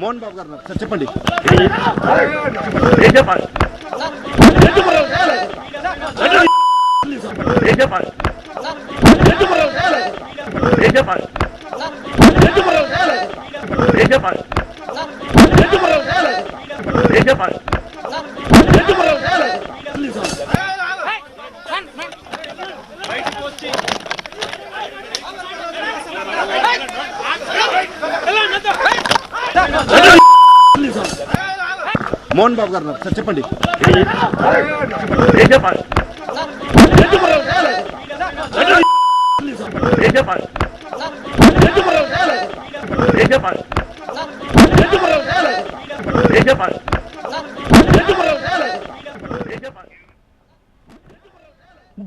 మోహన్ బాబు గారు సార్ చెప్పండి. మోహన్ బాబు గారు సార్ చెప్పండి.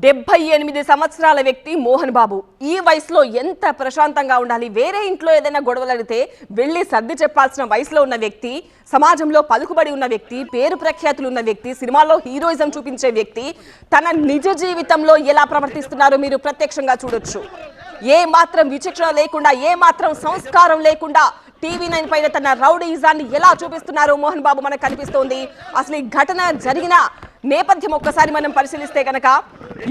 డెబ్బై 78 సంవత్సరాల వ్యక్తి మోహన్ బాబు. ఈ వయసులో ఎంత ప్రశాంతంగా ఉండాలి? వేరే ఇంట్లో ఏదైనా గొడవలు అడిగితే వెళ్ళి సర్ది చెప్పాల్సిన వయసులో ఉన్న వ్యక్తి, సమాజంలో పలుకుబడి ఉన్న వ్యక్తి, పేరు ప్రఖ్యాతులు ఉన్న వ్యక్తి, సినిమాల్లో హీరోయిజం చూపించే వ్యక్తి తన నిజ జీవితంలో ఎలా ప్రవర్తిస్తున్నారో మీరు ప్రత్యక్షంగా చూడొచ్చు. ఏ మాత్రం విచక్షణ లేకుండా, ఏ మాత్రం సంస్కారం లేకుండా TV9 పైన తన రౌడీయిజాన్ని ఎలా చూపిస్తున్నారో మోహన్ బాబు మనకు కనిపిస్తోంది. అసలు ఈ ఘటన జరిగిన నేపథ్యం ఒక్కసారి మనం పరిశీలిస్తే కనుక,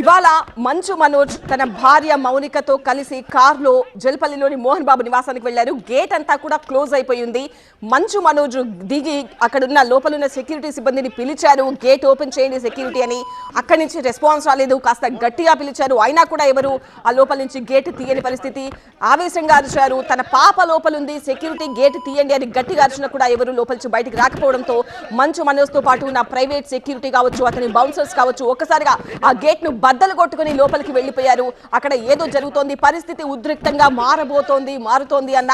ఇవాళ మంచు మనోజ్ తన భార్య మౌనికతో కలిసి కారులో జల్పల్లిలోని మోహన్ బాబు నివాసానికి వెళ్లారు. గేట్ అంతా కూడా క్లోజ్ అయిపోయింది. మంచు మనోజ్ దిగి అక్కడున్న లోపలున్న సెక్యూరిటీ సిబ్బందిని పిలిచారు. గేట్ ఓపెన్ చేయండి సెక్యూరిటీ అని. అక్కడి నుంచి రెస్పాన్స్ రాలేదు. కాస్త గట్టిగా పిలిచారు, అయినా కూడా ఎవరు ఆ లోపల నుంచి గేట్ తీయని పరిస్థితి. ఆవేశంగా అరిచారు. తన పాప లోపలుంది, సెక్యూరిటీ గేట్ తీయండి అని గట్టిగా అరిచినా కూడా ఎవరు లోపల నుంచి బయటికి రాకపోవడంతో మంచు మనోజ్ తో పాటు ఉన్న ప్రైవేట్ సెక్యూరిటీ కావచ్చు, అతని బౌన్సర్స్ కావచ్చు, ఒక్కసారిగా ఆ గేట్ ను బద్దలు కొట్టుకుని లోపలికి వెళ్లిపోయారు. అక్కడ ఏదో జరుగుతోంది, పరిస్థితి ఉద్రిక్తంగా మారుతోంది అన్న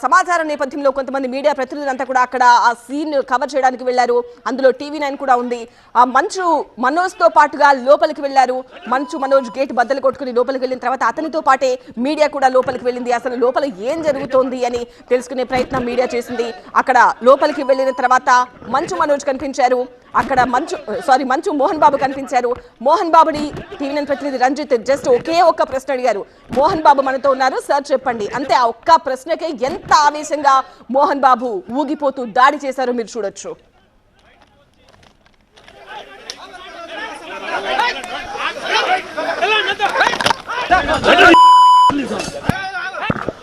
సమాచారం నేపథ్యంలో కొంతమంది మీడియా ప్రతినిధులంతా కూడా అక్కడ ఆ సీన్ కవర్ చేయడానికి వెళ్లారు. అందులో TV9 కూడా ఉంది. ఆ మంచు మనోజ్ తో పాటుగా లోపలికి వెళ్లారు. మంచు మనోజ్ గేట్ బద్దలు కొట్టుకుని లోపలికి వెళ్ళిన తర్వాత అతనితో పాటే మీడియా కూడా లోపలికి వెళ్ళింది. అసలు లోపల ఏం జరుగుతోంది అని తెలుసుకునే ప్రయత్నం మీడియా చేసింది. అక్కడ లోపలికి వెళ్ళిన తర్వాత మంచు మనోజ్ కనిపించారు. అక్కడ మంచు మోహన్ బాబు కనిపించారు. మోహన్ బాబుని TV9 ప్రతినిధి రంజిత్ జస్ట్ ఒకే ఒక్క ప్రశ్న అడిగారు. మోహన్ బాబు మనతో ఉన్నారు సార్, చెప్పండి. అంతే, ఆ ఒక్క ప్రశ్నకే ఎంత ఆవేశంగా మోహన్ బాబు ఊగిపోతూ దాడి చేశారో మీరు చూడొచ్చు.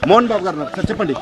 మోహన్ బాబు గారు సార్ చెప్పండి.